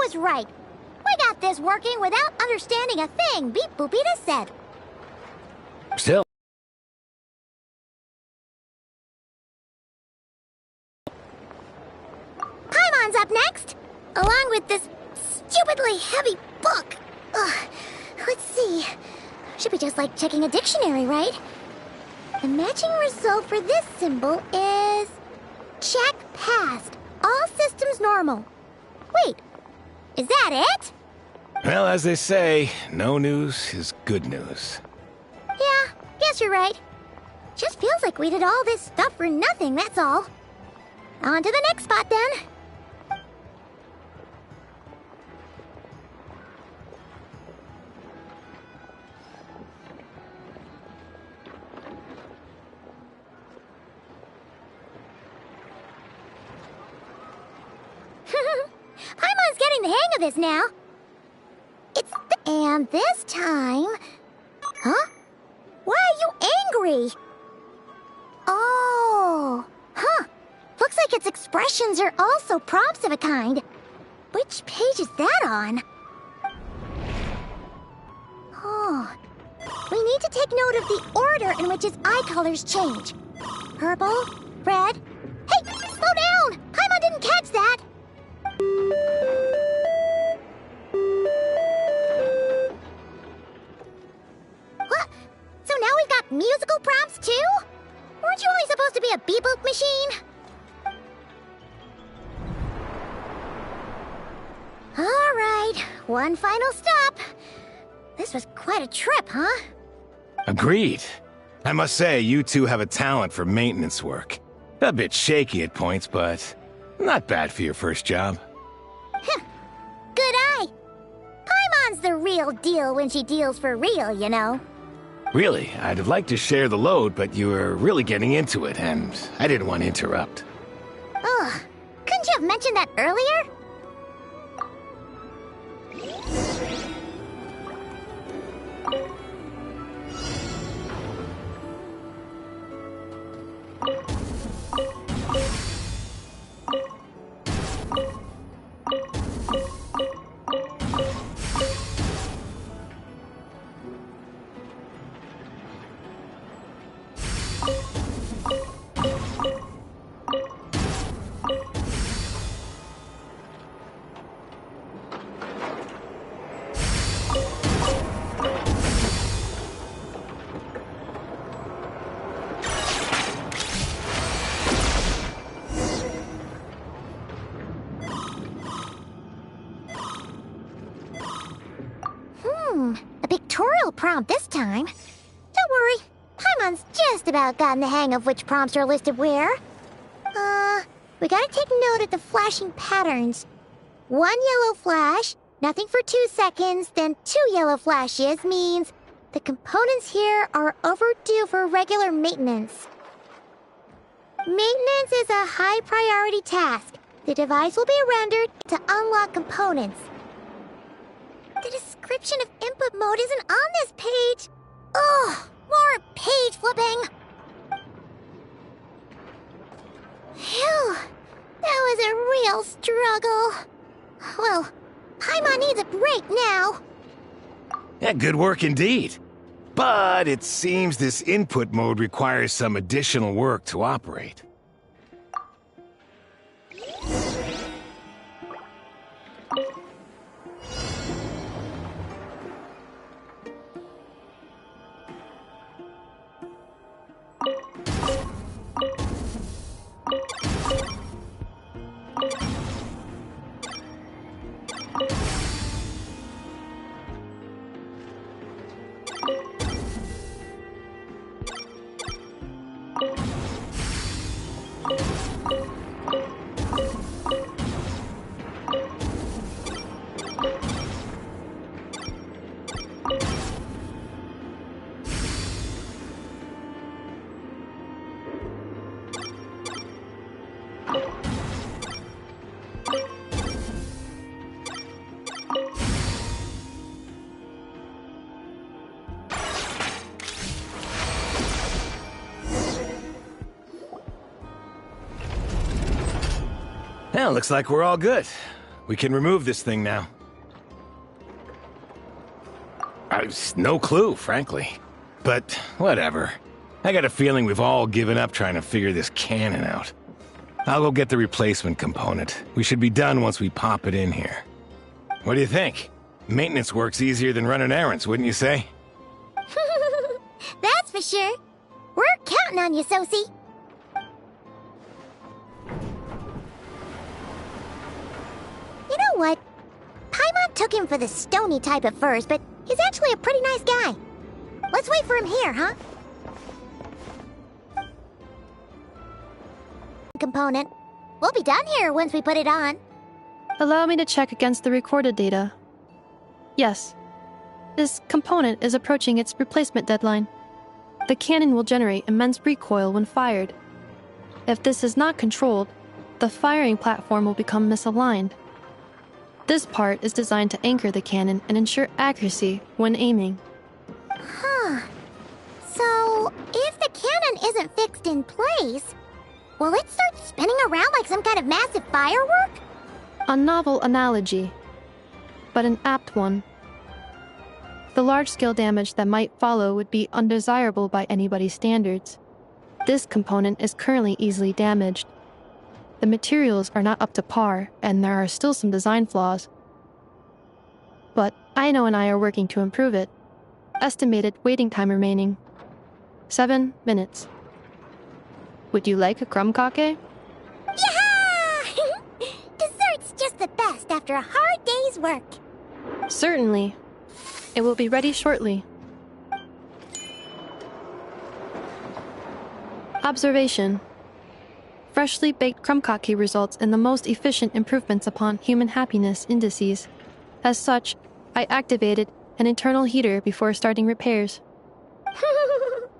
was right. We got this working without understanding a thing Beep Boopita said. Still. Paimon's up next, along with this stupidly heavy book. Ugh. Let's see. Should be just like checking a dictionary, right? The matching result for this symbol is... check passed. All systems normal. Wait, is that it? Well, as they say, no news is good news. Yeah, guess you're right. Just feels like we did all this stuff for nothing, that's all. On to the next spot, then. Paimon's getting the hang of this now. And this time... Huh? Why are you angry? Oh... Huh. Looks like its expressions are also prompts of a kind. Which page is that on? Oh... We need to take note of the order in which its eye colors change. Purple, red... Hey! Slow down! Paimon didn't catch that! What? So now we've got musical prompts too? Weren't you only supposed to be a beep-boop machine? Alright, one final stop. This was quite a trip, huh? Agreed. I must say, you two have a talent for maintenance work. A bit shaky at points, but not bad for your first job. Good eye. Paimon's the real deal when she deals for real, you know. Really, I'd have liked to share the load, but you were really getting into it, and I didn't want to interrupt. Ugh, couldn't you have mentioned that earlier? A pictorial prompt this time. Don't worry, Paimon's just about gotten the hang of which prompts are listed where. We gotta take note of the flashing patterns. 1 yellow flash, nothing for 2 seconds, then 2 yellow flashes means the components here are overdue for regular maintenance. Maintenance is a high priority task. The device will be rendered to unlock components. The description of input mode isn't on this page. Ugh, more page flipping. Phew, that was a real struggle. Well, Paimon needs a break now. Yeah, good work indeed. But it seems this input mode requires some additional work to operate. Well, looks like we're all good. We can remove this thing now. I've no clue, frankly. But whatever. I got a feeling we've all given up trying to figure this cannon out. I'll go get the replacement component. We should be done once we pop it in here. What do you think? Maintenance work's easier than running errands, wouldn't you say? That's for sure. We're counting on you, Sosie. You know what? Paimon took him for the stony type at first, but he's actually a pretty nice guy. Let's wait for him here, huh? Component. We'll be done here once we put it on. Allow me to check against the recorded data. Yes. This component is approaching its replacement deadline. The cannon will generate immense recoil when fired. If this is not controlled, the firing platform will become misaligned. This part is designed to anchor the cannon and ensure accuracy when aiming. Huh. So, if the cannon isn't fixed in place, will it start spinning around like some kind of massive firework? A novel analogy, but an apt one. The large-scale damage that might follow would be undesirable by anybody's standards. This component is currently easily damaged. The materials are not up to par, and there are still some design flaws. But Aino and I are working to improve it. Estimated waiting time remaining: 7 minutes. Would you like a crumb cake? Yeah! Dessert's just the best after a hard day's work. Certainly. It will be ready shortly. Observation. Freshly baked crumb cake results in the most efficient improvements upon human happiness indices. As such, I activated an internal heater before starting repairs.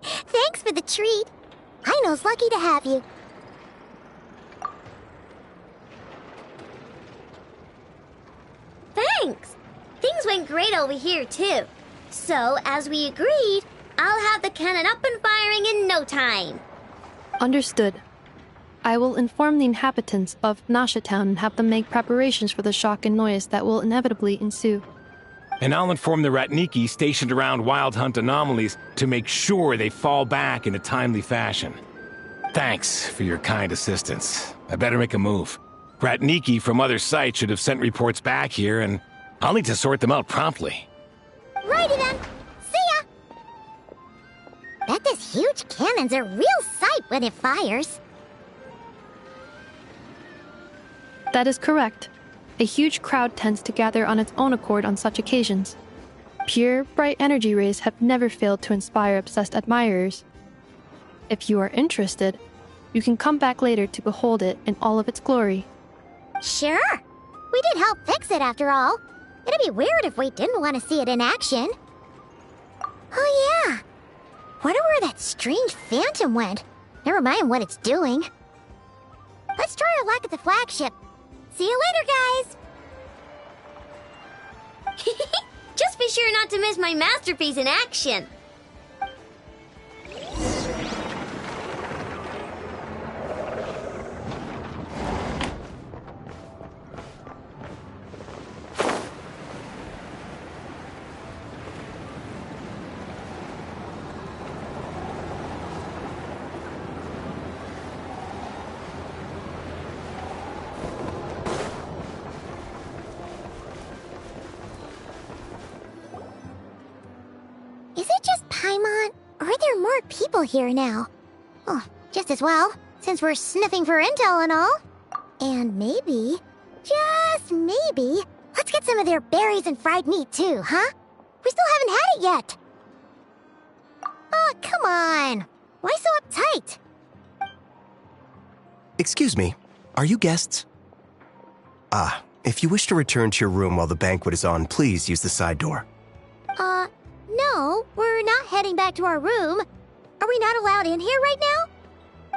Thanks for the treat. Aino's lucky to have you. Thanks! Things went great over here, too. So, as we agreed, I'll have the cannon up and firing in no time. Understood. I will inform the inhabitants of Nasha Town and have them make preparations for the shock and noise that will inevitably ensue. And I'll inform the Ratniki stationed around Wild Hunt anomalies to make sure they fall back in a timely fashion. Thanks for your kind assistance. I better make a move. Ratniki from other sites should have sent reports back here, and I'll need to sort them out promptly. Righty then. See ya! Bet this huge cannon's a real sight when it fires. That is correct. A huge crowd tends to gather on its own accord on such occasions. Pure, bright energy rays have never failed to inspire obsessed admirers. If you are interested, you can come back later to behold it in all of its glory. Sure. We did help fix it after all. It'd be weird if we didn't want to see it in action. Oh yeah. Wonder where that strange phantom went. Never mind what it's doing. Let's try our luck at the flagship. See you later, guys! Just be sure not to miss my masterpiece in action. Is it just Paimon, or are there more people here now? Oh, just as well, since we're sniffing for intel and all. And maybe, just maybe, let's get some of their berries and fried meat too, huh? We still haven't had it yet. Oh, come on. Why so uptight? Excuse me, are you guests? If you wish to return to your room while the banquet is on, please use the side door. No, we're not heading back to our room. Are we not allowed in here right now?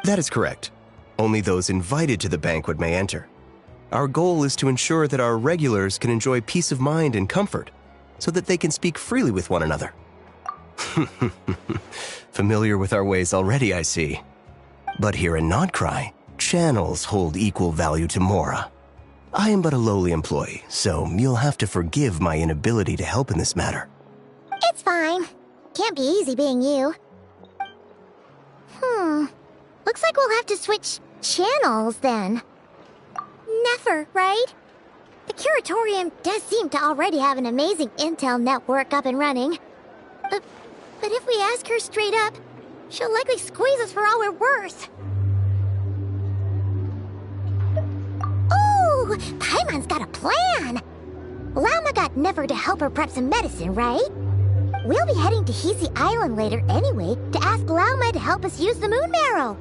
That is correct. Only those invited to the banquet may enter. Our goal is to ensure that our regulars can enjoy peace of mind and comfort, so that they can speak freely with one another. Familiar with our ways already, I see. But here in Nodcry, channels hold equal value to Mora. I am but a lowly employee, so you'll have to forgive my inability to help in this matter. It's fine. Can't be easy being you. Looks like we'll have to switch channels then. Never, right? The Curatorium does seem to already have an amazing intel network up and running. But if we ask her straight up, she'll likely squeeze us for all we're worth. Ooh, Paimon's got a plan! Llama got Never to help her prep some medicine, right? We'll be heading to Hisi Island later anyway to ask Llama to help us use the moon marrow.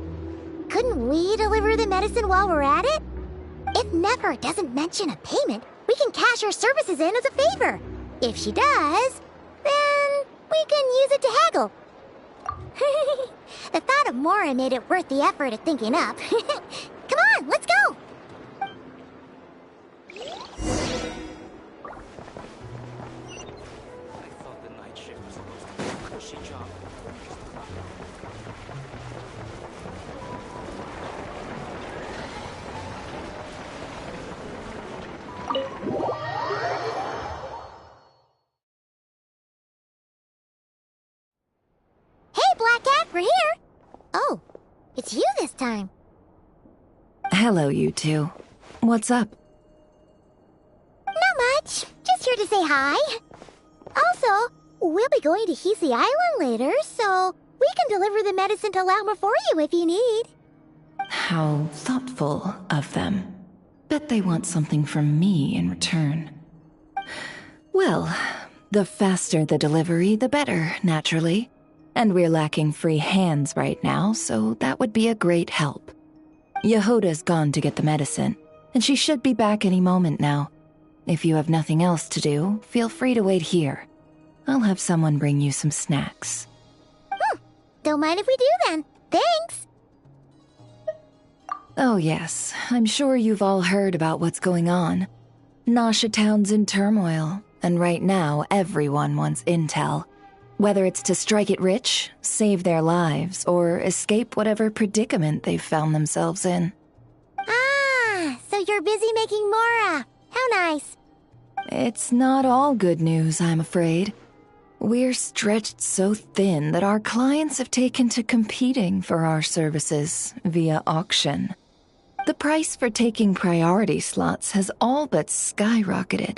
Couldn't we deliver the medicine while we're at it? If Never doesn't mention a payment, we can cash our services in as a favor. If she does, then we can use it to haggle. The thought of Mora made it worth the effort of thinking up. Come on, let's go! Hey, Black Cat, we're here! Oh, it's you this time. Hello, you two. What's up? Not much. Just here to say hi. Also, we'll be going to Hisi Island later, so we can deliver the medicine to Lauma for you if you need. How thoughtful of them. Bet they want something from me in return. Well, the faster the delivery, the better, naturally. And we're lacking free hands right now, so that would be a great help. Yehoda's gone to get the medicine, and she should be back any moment now. If you have nothing else to do, feel free to wait here. I'll have someone bring you some snacks. Don't mind if we do then. Thanks! Oh yes, I'm sure you've all heard about what's going on. Nasha Town's in turmoil, and right now everyone wants intel. Whether it's to strike it rich, save their lives, or escape whatever predicament they've found themselves in. Ah, so you're busy making Mora. How nice. It's not all good news, I'm afraid. We're stretched so thin that our clients have taken to competing for our services via auction. The price for taking priority slots has all but skyrocketed.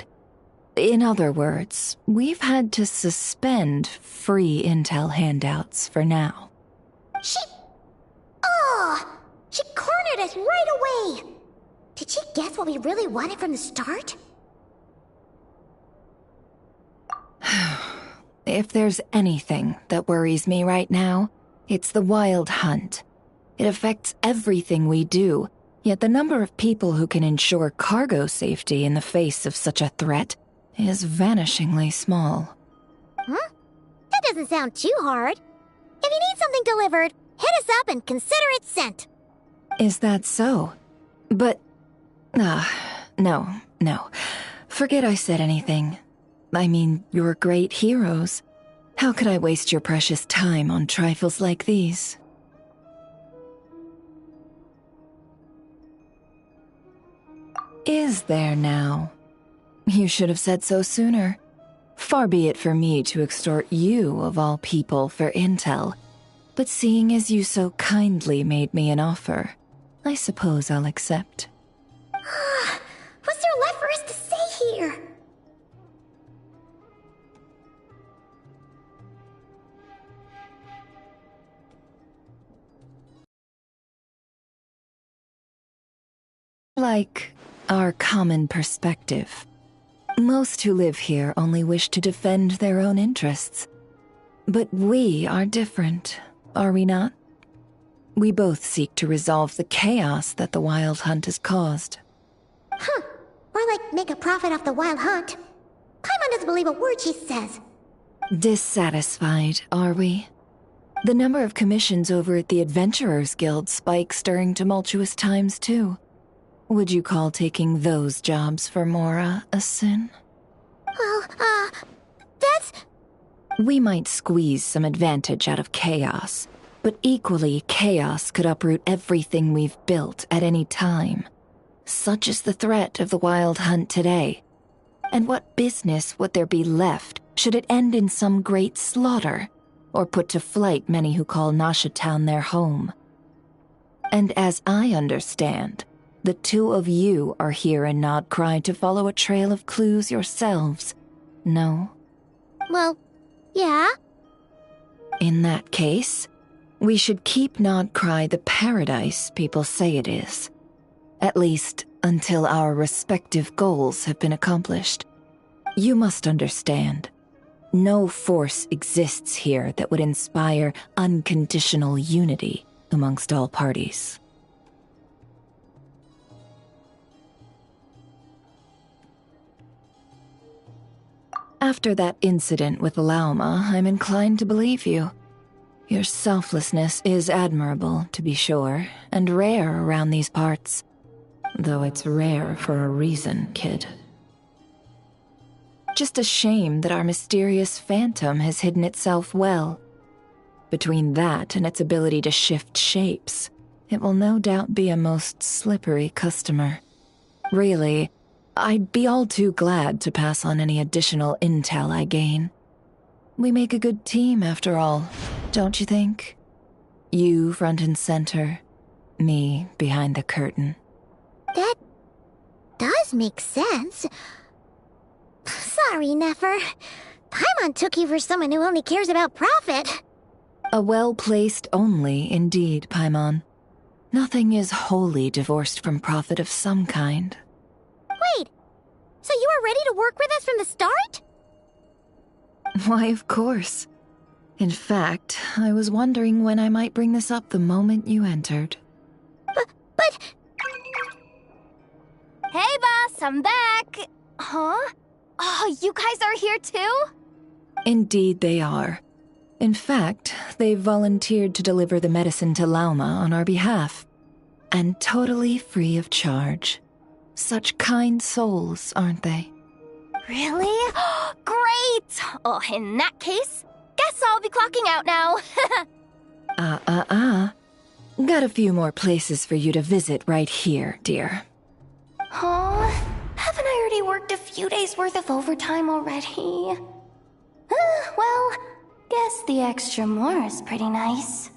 In other words, we've had to suspend free intel handouts for now. She cornered us right away! Did she guess what we really wanted from the start? If there's anything that worries me right now, it's the Wild Hunt. It affects everything we do, yet the number of people who can ensure cargo safety in the face of such a threat is vanishingly small. Huh? That doesn't sound too hard. If you need something delivered, hit us up and consider it sent. Is that so? But... no. Forget I said anything. I mean, you're great heroes. How could I waste your precious time on trifles like these? Is there now? You should have said so sooner. Far be it for me to extort you, of all people, for intel. But seeing as you so kindly made me an offer, I suppose I'll accept. What's there left for us to say here? Like our common perspective. Most who live here only wish to defend their own interests. But we are different, are we not? We both seek to resolve the chaos that the Wild Hunt has caused. Or like make a profit off the Wild Hunt. Paimon doesn't believe a word she says. Dissatisfied, are we? The number of commissions over at the Adventurers Guild spikes during tumultuous times, too. Would you call taking those jobs for Mora a sin? Well, that's... We might squeeze some advantage out of chaos, but equally, chaos could uproot everything we've built at any time. Such is the threat of the Wild Hunt today. And what business would there be left should it end in some great slaughter, or put to flight many who call Nasha Town their home? And as I understand, the two of you are here in Nodcry to follow a trail of clues yourselves, no? Well, yeah. In that case, we should keep Nodcry the paradise people say it is. At least until our respective goals have been accomplished. You must understand, no force exists here that would inspire unconditional unity amongst all parties. After that incident with Lauma, I'm inclined to believe you. Your selflessness is admirable, to be sure, and rare around these parts. Though it's rare for a reason, kid. Just a shame that our mysterious phantom has hidden itself well. Between that and its ability to shift shapes, it will no doubt be a most slippery customer. Really, I'd be all too glad to pass on any additional intel I gain. We make a good team, after all, don't you think? You front and center, me behind the curtain. That does make sense. Sorry, Nefer. Paimon took you for someone who only cares about profit. A well-placed only, indeed, Paimon. Nothing is wholly divorced from profit of some kind. Wait, so you were ready to work with us from the start? Why, of course. In fact, I was wondering when I might bring this up the moment you entered. But... Hey, boss, I'm back! Huh? Oh, you guys are here too? Indeed they are. In fact, they've volunteered to deliver the medicine to Lauma on our behalf. And totally free of charge. Such kind souls, aren't they? Really? Great! Oh, in that case, guess I'll be clocking out now. Got a few more places for you to visit right here, dear. Huh? Haven't I already worked a few days' worth of overtime already? Well, guess the extra more is pretty nice.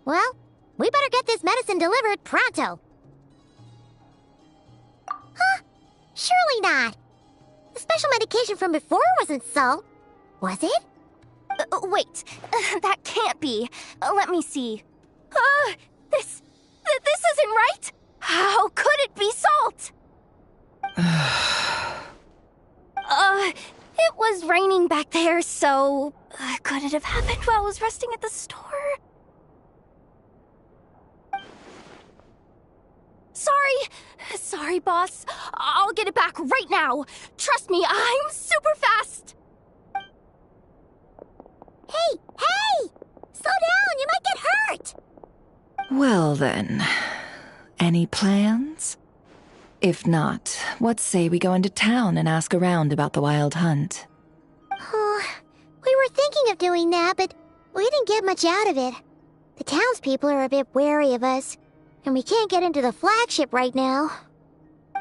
Well, we better get this medicine delivered pronto. Huh? Surely not. The special medication from before wasn't salt, was it? Wait, that can't be. Let me see. This isn't right! How could it be salt? It was raining back there, so... could it have happened while I was resting at the store? Sorry, boss. I'll get it back right now. Trust me, I'm super fast! Hey! Slow down, you might get hurt! Well then, any plans? If not, what say we go into town and ask around about the Wild Hunt? Oh, we were thinking of doing that, but we didn't get much out of it. The townspeople are a bit wary of us, and we can't get into the flagship right now.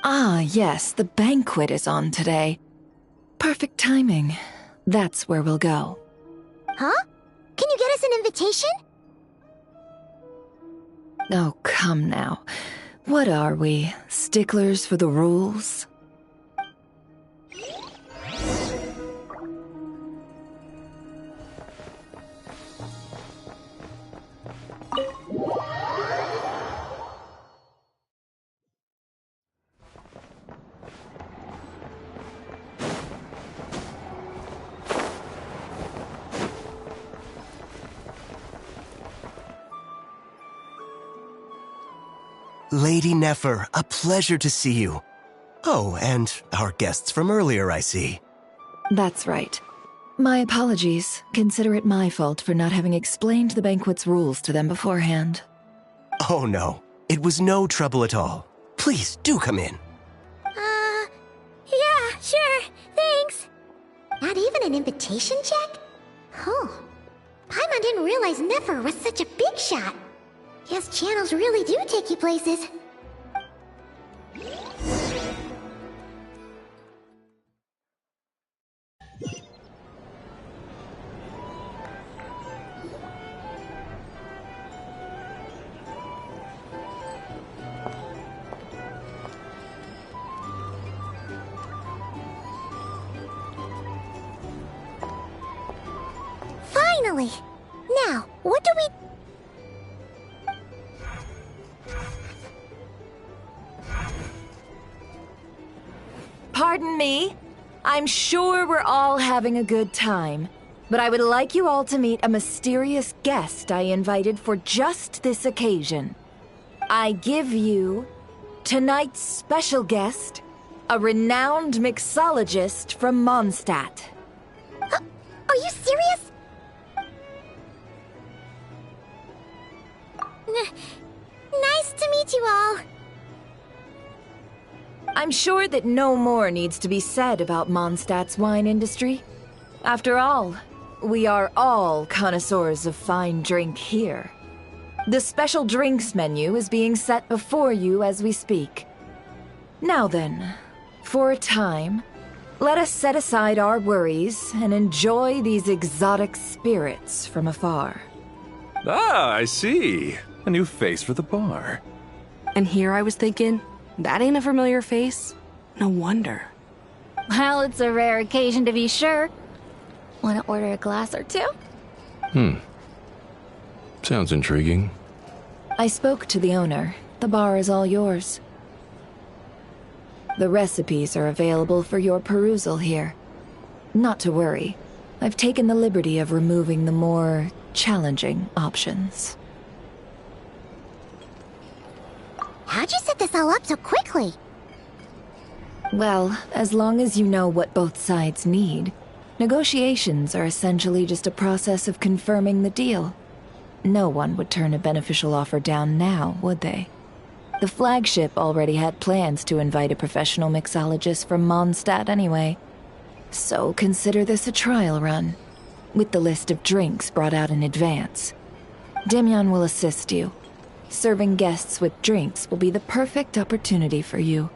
Ah, yes, the banquet is on today. Perfect timing. That's where we'll go. Huh? Can you get us an invitation? Oh, come now. What are we, sticklers for the rules? Lady Nefer, a pleasure to see you. Oh, and our guests from earlier, I see. That's right. My apologies. Consider it my fault for not having explained the banquet's rules to them beforehand. Oh no, it was no trouble at all. Please, do come in. Yeah, sure, thanks. Not even an invitation check? Oh, Paimon didn't realize Nefer was such a big shot. Guess channels really do take you places. Finally! Now, what do we... Pardon me. I'm sure we're all having a good time, but I would like you all to meet a mysterious guest I invited for just this occasion. I give you tonight's special guest, a renowned mixologist from Mondstadt. Are you serious? Nice to meet you all. I'm sure that no more needs to be said about Mondstadt's wine industry. After all, we are all connoisseurs of fine drink here. The special drinks menu is being set before you as we speak. Now then, for a time, let us set aside our worries and enjoy these exotic spirits from afar. Ah, I see. A new face for the bar. And here I was thinking, that ain't a familiar face. No wonder. Well, it's a rare occasion to be sure. Want to order a glass or two? Sounds intriguing. I spoke to the owner. The bar is all yours. The recipes are available for your perusal here. Not to worry. I've taken the liberty of removing the more challenging options. How'd you set this all up so quickly? Well, as long as you know what both sides need, negotiations are essentially just a process of confirming the deal. No one would turn a beneficial offer down now, would they? The flagship already had plans to invite a professional mixologist from Mondstadt anyway. So consider this a trial run, with the list of drinks brought out in advance. Demyon will assist you. Serving guests with drinks will be the perfect opportunity for you.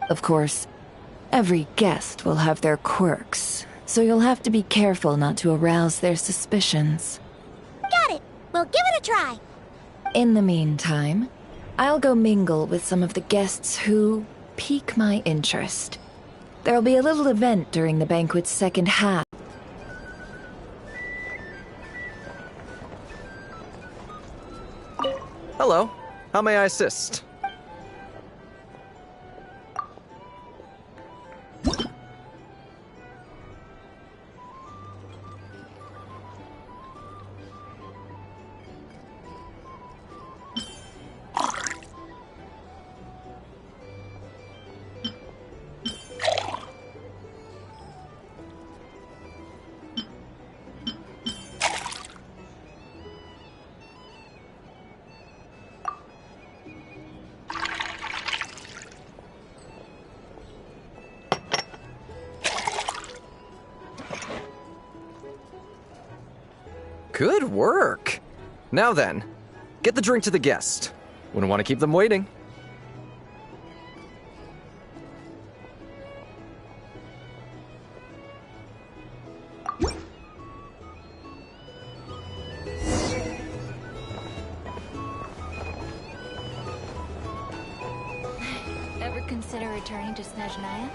Of course, every guest will have their quirks, so you'll have to be careful not to arouse their suspicions. Got it! We'll give it a try! In the meantime, I'll go mingle with some of the guests who pique my interest. There'll be a little event during the banquet's second half. Hello. How may I assist? Good work! Now then, get the drink to the guest. Wouldn't want to keep them waiting. Ever consider returning to Snezhnaya?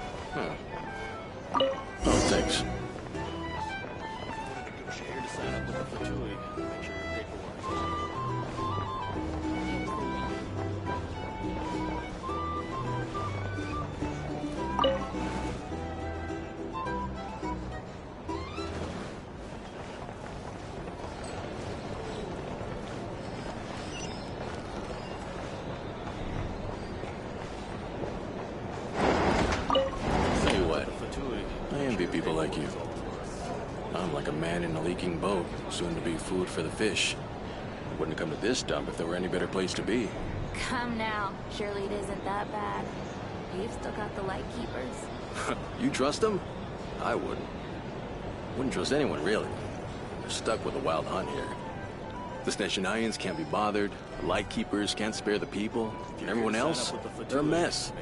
Oh, thanks. Tell you what, I envy people like you. I'm like a man in a leaking boat, soon to be food for the fish. I wouldn't come to this dump if there were any better place to be. Come now. Surely it isn't that bad. You've still got the light keepers. You trust them? I wouldn't. Wouldn't trust anyone, really. We're stuck with a wild hunt here. The Sneshanians can't be bothered, the Lightkeepers can't spare the people, and everyone else, they're a mess.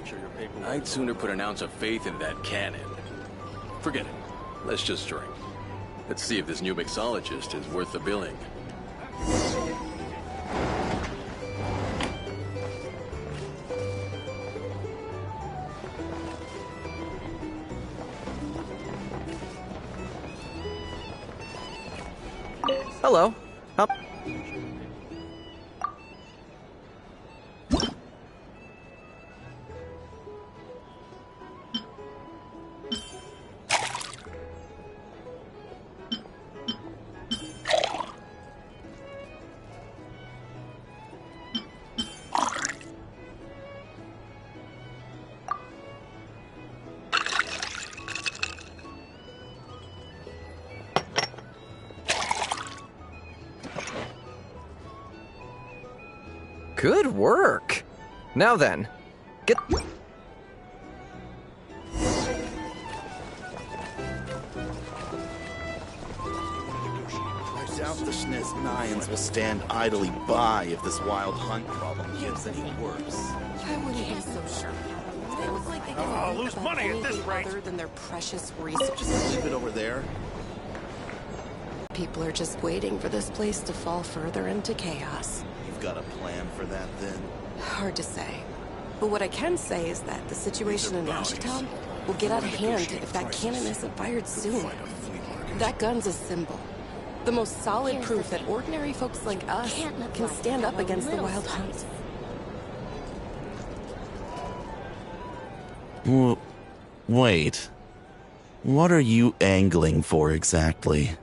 I'd sooner put an ounce of faith in that cannon. Forget it. Let's just drink. Let's see if this new mixologist is worth the billing. Hello. Good work. Now then, get... I doubt the Sneznians will stand idly by if this wild hunt problem gets any worse. I wouldn't be so sure. They look like they can lose money at this rate other than their precious resources. Just leave it over there. People are just waiting for this place to fall further into chaos. You've got a plan for that, then? Hard to say. But what I can say is that the situation in Washington will get out of hand if that cannon isn't fired soon. That gun's a symbol. The most solid proof that ordinary folks like us can stand up against the wild hunt. Wait. What are you angling for exactly?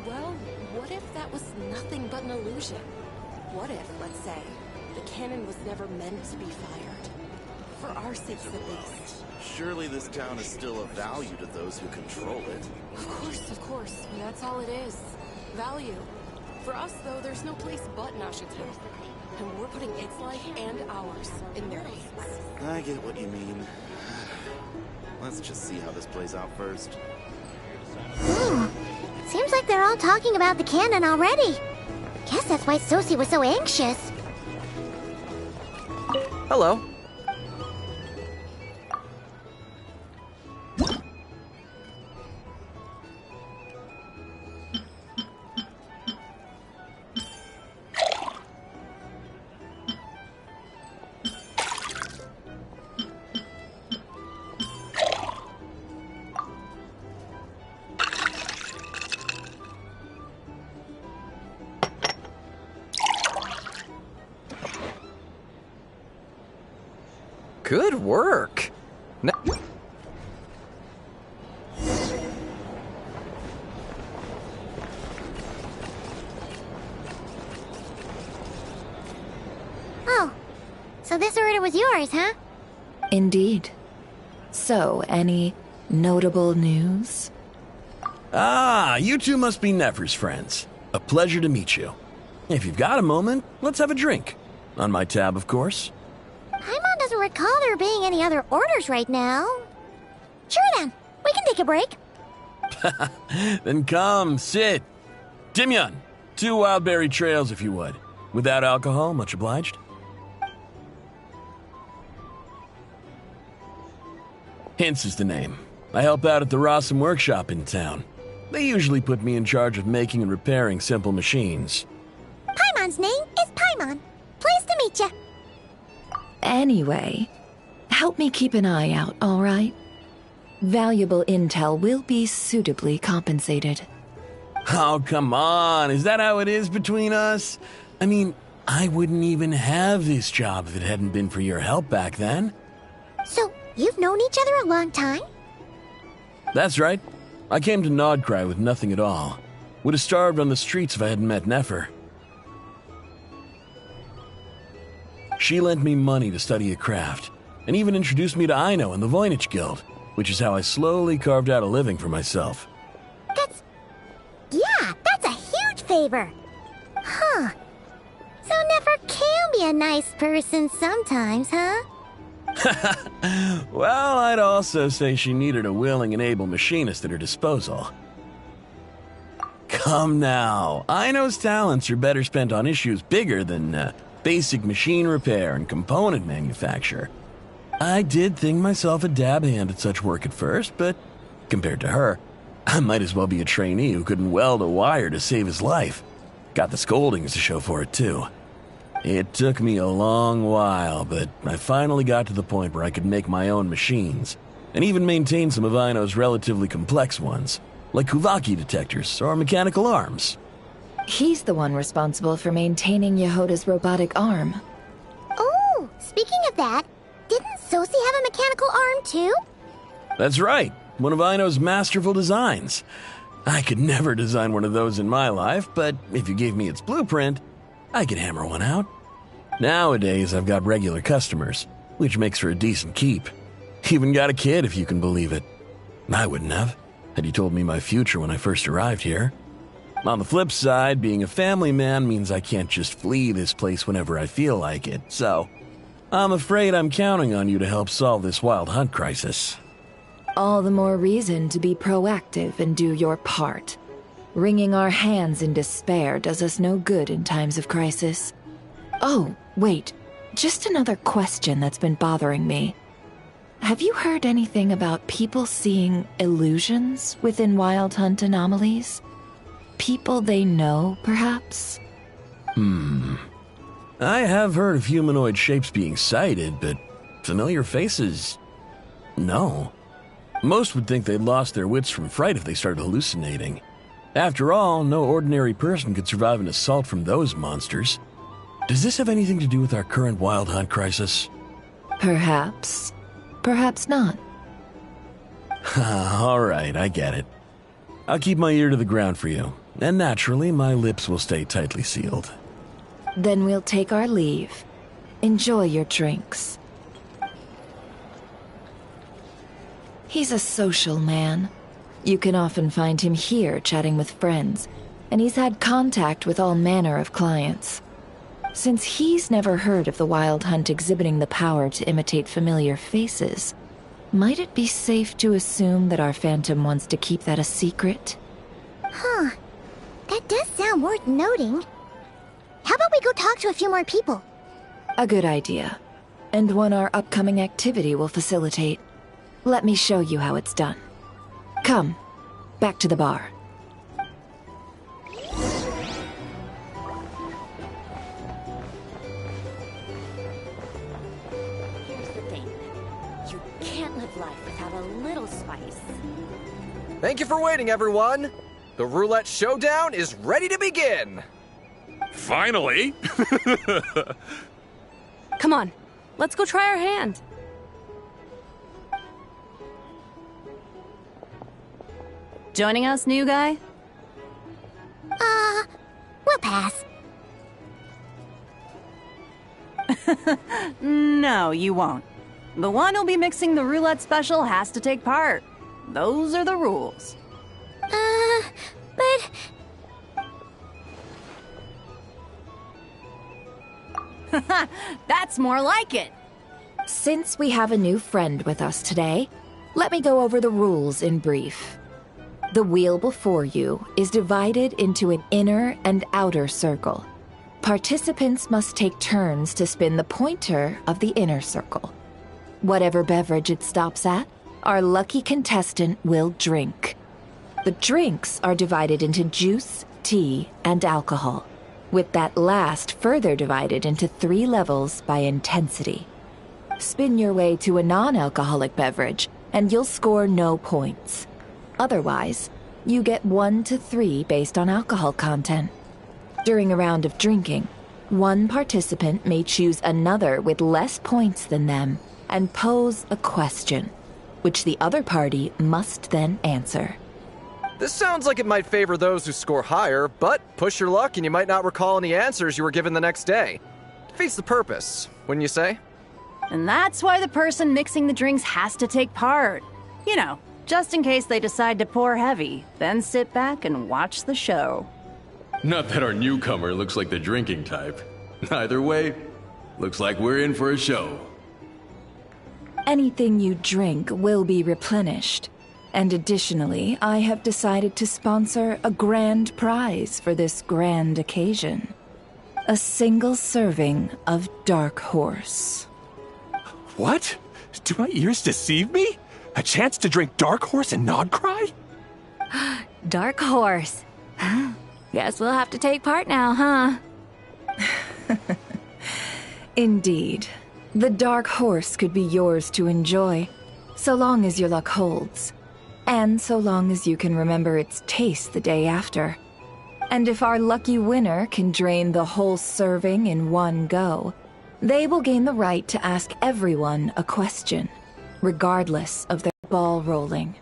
Well, what if that was nothing but an illusion? What if, let's say, the cannon was never meant to be fired? For our sakes, at least. Surely this town is still of value to those who control it. Of course. That's all it is. Value. For us, though, there's no place but Washington. And we're putting its life and ours in their hands. I get what you mean. Let's just see how this plays out first. Seems like they're all talking about the cannon already. Guess that's why Sosie was so anxious. Hello. Good work. Oh, so this order was yours, huh? Indeed. So, any notable news? Ah, you two must be Nefer's friends. A pleasure to meet you. If you've got a moment, let's have a drink. On my tab, of course. Paimon doesn't recall there being any other orders right now. Sure then, we can take a break. Then come, sit. Timyon, 2 wildberry trails if you would. Without alcohol, much obliged. Hints is the name. I help out at the Rossum workshop in town. They usually put me in charge of making and repairing simple machines. Paimon's name is Paimon. Pleased to meet you. Anyway, help me keep an eye out, all right? Valuable intel will be suitably compensated. Oh, come on. Is that how it is between us? I mean, I wouldn't even have this job if it hadn't been for your help back then. So, you've known each other a long time? That's right. I came to Nodcry with nothing at all. Would have starved on the streets if I hadn't met Nefer. She lent me money to study a craft, and even introduced me to Aino and the Voynich Guild, which is how I slowly carved out a living for myself. That's a huge favor. Huh. So Nefer can be a nice person sometimes, huh? Well, I'd also say she needed a willing and able machinist at her disposal. Come now, Aino's talents are better spent on issues bigger than basic machine repair and component manufacture. I did think myself a dab hand at such work at first, but compared to her, I might as well be a trainee who couldn't weld a wire to save his life. Got the scoldings to show for it, too. It took me a long while, but I finally got to the point where I could make my own machines, and even maintain some of Aino's relatively complex ones, like Kuvaki detectors or mechanical arms. He's the one responsible for maintaining Yehoda's robotic arm. Oh, speaking of that, didn't Sosi have a mechanical arm too? That's right, one of Aino's masterful designs. I could never design one of those in my life, but if you gave me its blueprint, I could hammer one out. Nowadays, I've got regular customers, which makes for a decent keep. Even got a kid, if you can believe it. I wouldn't have, had you told me my future when I first arrived here. On the flip side, being a family man means I can't just flee this place whenever I feel like it, so I'm afraid I'm counting on you to help solve this wild hunt crisis. All the more reason to be proactive and do your part. Wringing our hands in despair does us no good in times of crisis. Oh, wait. Just another question that's been bothering me. Have you heard anything about people seeing illusions within Wild Hunt anomalies? People they know, perhaps? I have heard of humanoid shapes being sighted, but familiar faces? No. Most would think they'd lost their wits from fright if they started hallucinating. After all, no ordinary person could survive an assault from those monsters. Does this have anything to do with our current Wild Hunt crisis? Perhaps. Perhaps not. All right, I get it. I'll keep my ear to the ground for you, and naturally, my lips will stay tightly sealed. Then we'll take our leave. Enjoy your drinks. He's a social man. You can often find him here chatting with friends, and he's had contact with all manner of clients. Since he's never heard of the Wild Hunt exhibiting the power to imitate familiar faces, might it be safe to assume that our Phantom wants to keep that a secret? Huh. That does sound worth noting. How about we go talk to a few more people? A good idea, and one our upcoming activity will facilitate. Let me show you how it's done. Come, back to the bar. Here's the thing. You can't live life without a little spice. Thank you for waiting, everyone. The roulette showdown is ready to begin. Finally! Come on, let's go try our hand. Joining us, new guy? We'll pass. No, you won't. The one who'll be mixing the roulette special has to take part. Those are the rules. But... That's more like it. Since we have a new friend with us today, let me go over the rules in brief. The wheel before you is divided into an inner and outer circle. Participants must take turns to spin the pointer of the inner circle. Whatever beverage it stops at, our lucky contestant will drink. The drinks are divided into juice, tea, and alcohol, with that last further divided into 3 levels by intensity. Spin your way to a non-alcoholic beverage, and you'll score no points. Otherwise, you get 1 to 3 based on alcohol content. During a round of drinking, one participant may choose another with less points than them and pose a question, which the other party must then answer. This sounds like it might favor those who score higher, but push your luck and you might not recall any answers you were given the next day. Defeats the purpose, wouldn't you say? And that's why the person mixing the drinks has to take part. You know, just in case they decide to pour heavy, then sit back and watch the show. Not that our newcomer looks like the drinking type. Either way, looks like we're in for a show. Anything you drink will be replenished. And additionally, I have decided to sponsor a grand prize for this grand occasion. A single serving of Dark Horse. What? Do my ears deceive me? A chance to drink Dark Horse and not cry? Dark Horse. Guess we'll have to take part now, huh? Indeed. The Dark Horse could be yours to enjoy, so long as your luck holds. And so long as you can remember its taste the day after. And if our lucky winner can drain the whole serving in one go, they will gain the right to ask everyone a question, regardless of their ball rolling.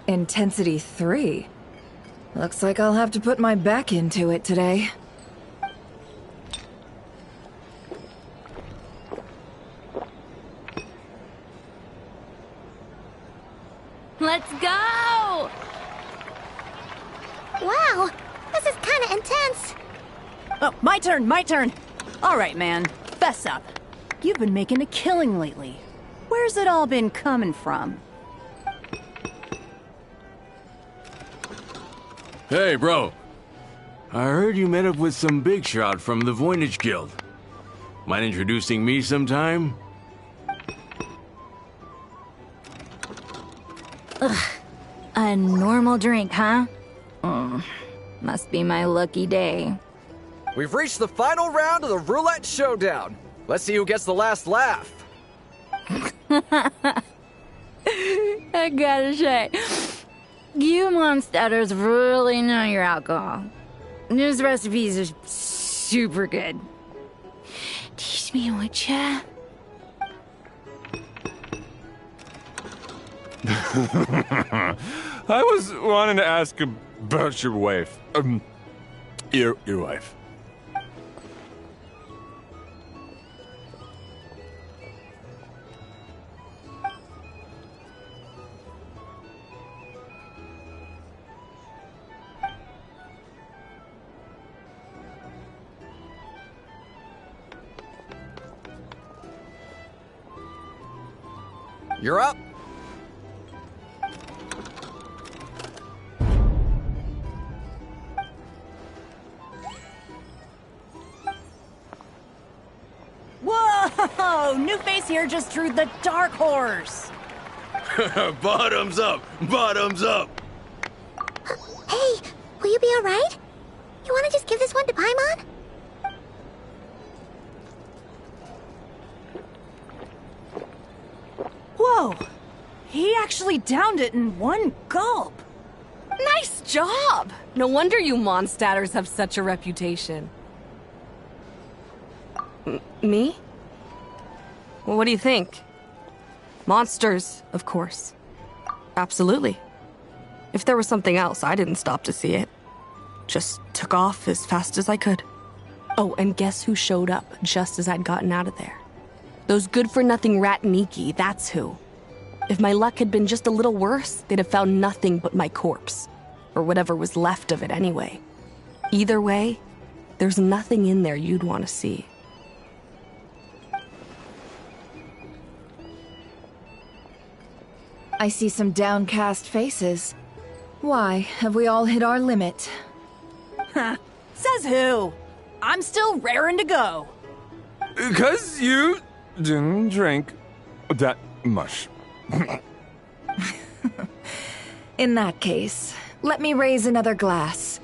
Intensity 3? Looks like I'll have to put my back into it today. Let's go! Wow, this is kind of intense. Oh, my turn. All right, man, fess up. You've been making a killing lately. Where's it all been coming from? Hey, bro. I heard you met up with some big shot from the Voynich Guild. Mind introducing me sometime? Ugh. A normal drink, huh? Must be my lucky day. We've reached the final round of the Roulette Showdown. Let's see who gets the last laugh. I gotta say, you monsters really know your alcohol. These recipes are super good. Teach me, would ya? I was wanting to ask about your wife. Your wife. You're up. Whoa! New face here just drew the Dark Horse. Bottoms up! Bottoms up! Hey, will you be alright? You want to just give this one to Paimon? Whoa! He actually downed it in one gulp. Nice job! No wonder you Mondstadters have such a reputation. Me? Well, what do you think? Monsters, of course. Absolutely. If there was something else, I didn't stop to see it. Just took off as fast as I could. Oh, and guess who showed up just as I'd gotten out of there? Those good-for-nothing Ratniki, that's who. If my luck had been just a little worse, they'd have found nothing but my corpse. Or whatever was left of it anyway. Either way, there's nothing in there you'd want to see. I see some downcast faces. Why, have we all hit our limit? Huh. Says who? I'm still raring to go. 'Cause you didn't drink that much. In that case, let me raise another glass.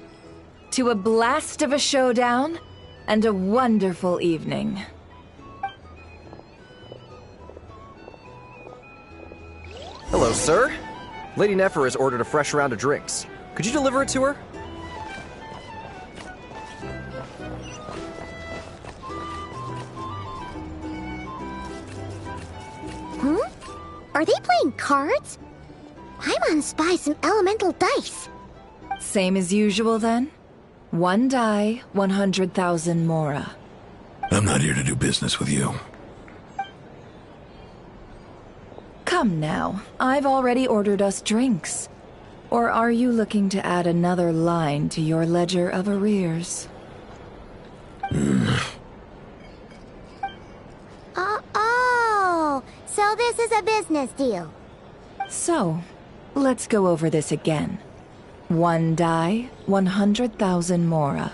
To a blast of a showdown and a wonderful evening. Hello, sir. Lady Nefer has ordered a fresh round of drinks. Could you deliver it to her? Are they playing cards? Paimon spies some elemental dice. Same as usual, then? One die, 100,000 mora. I'm not here to do business with you. Come now, I've already ordered us drinks. Or are you looking to add another line to your ledger of arrears? Oh, so this is a business deal. So, let's go over this again. 1 die, 100,000 mora.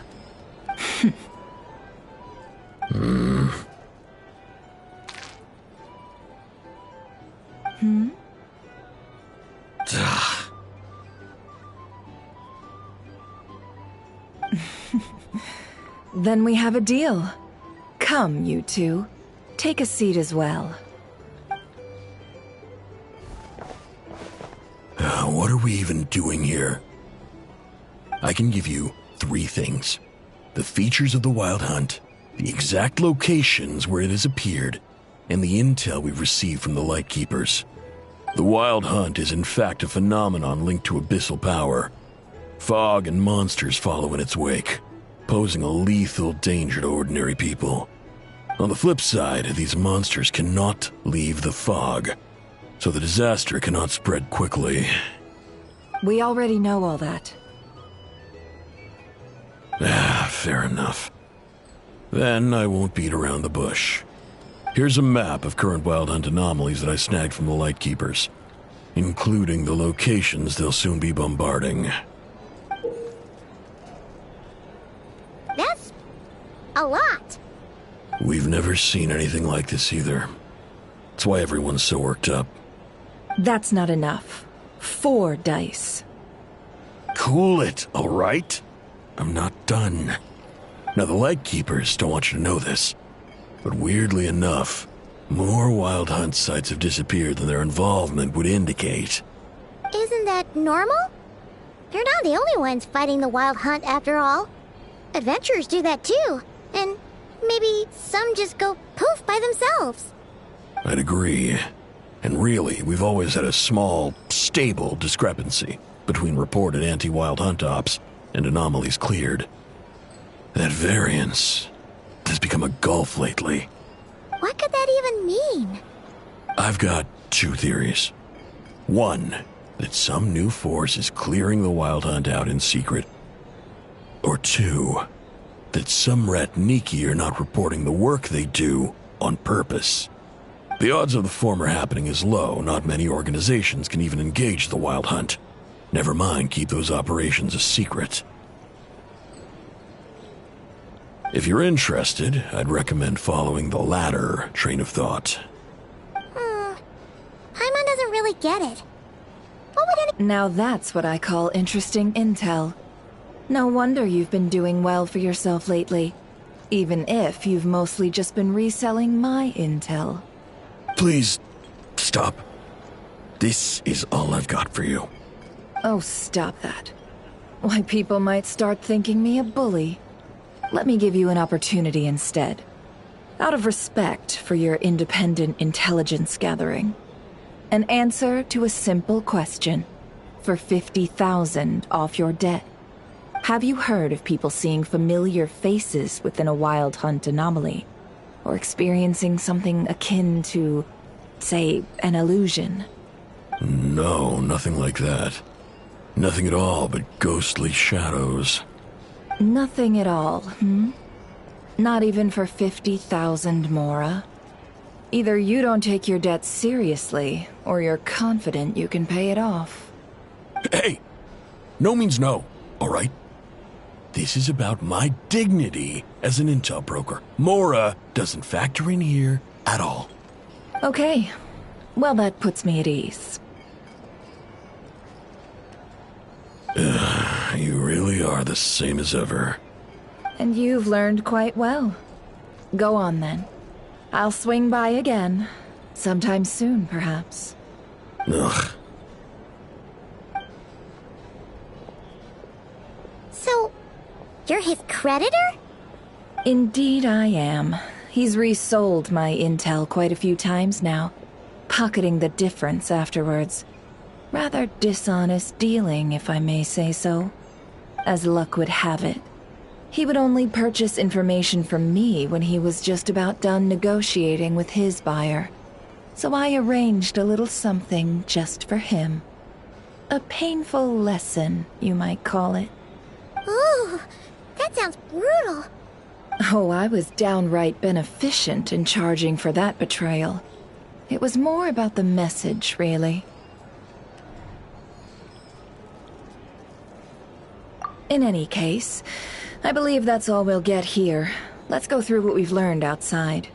Then we have a deal. Come, you two. Take a seat as well. What are we even doing here? I can give you 3 things. The features of the Wild Hunt, the exact locations where it has appeared, and the intel we've received from the Lightkeepers. The Wild Hunt is in fact a phenomenon linked to abyssal power. Fog and monsters follow in its wake, posing a lethal danger to ordinary people. On the flip side, these monsters cannot leave the fog, so the disaster cannot spread quickly. We already know all that. Fair enough. Then I won't beat around the bush. Here's a map of current Wild Hunt anomalies that I snagged from the Lightkeepers, including the locations they'll soon be bombarding. That's a lot. We've never seen anything like this either. That's why everyone's so worked up. That's not enough. 4 dice. Cool it, all right? I'm not done. Now, the Lightkeepers don't want you to know this, but weirdly enough, more Wild Hunt sites have disappeared than their involvement would indicate. Isn't that normal? They're not the only ones fighting the Wild Hunt after all. Adventurers do that too, and maybe some just go poof by themselves. I'd agree. And really, we've always had a small, stable discrepancy between reported anti-Wild Hunt ops and anomalies cleared. That variance has become a gulf lately. What could that even mean? I've got 2 theories. 1, that some new force is clearing the Wild Hunt out in secret. Or 2, that some Ratniki are not reporting the work they do on purpose. The odds of the former happening is low. Not many organizations can even engage the Wild Hunt. Never mind keep those operations a secret. If you're interested, I'd recommend following the latter train of thought. Paimon doesn't really get it. What would any— Now that's what I call interesting intel. No wonder you've been doing well for yourself lately. Even if you've mostly just been reselling my intel. Please, stop. This is all I've got for you. Oh, stop that. Why, people might start thinking me a bully. Let me give you an opportunity instead. Out of respect for your independent intelligence gathering. An answer to a simple question. For 50,000 off your debt. Have you heard of people seeing familiar faces within a Wild Hunt anomaly? Or experiencing something akin to, say, an illusion? No, nothing like that. Nothing at all but ghostly shadows. Nothing at all, Not even for 50,000 mora? Either you don't take your debt seriously, or you're confident you can pay it off. Hey! No means no, all right? This is about my dignity as an intel broker. Mora doesn't factor in here at all. Okay. Well, that puts me at ease. You really are the same as ever. And you've learned quite well. Go on, then. I'll swing by again. Sometime soon, perhaps. Ugh. So, you're his creditor? Indeed I am. He's resold my intel quite a few times now, pocketing the difference afterwards. Rather dishonest dealing, if I may say so. As luck would have it, he would only purchase information from me when he was just about done negotiating with his buyer. So I arranged a little something just for him. A painful lesson, you might call it. Ooh, that sounds brutal. Oh, I was downright beneficent in charging for that betrayal. It was more about the message, really. In any case, I believe that's all we'll get here. Let's go through what we've learned outside.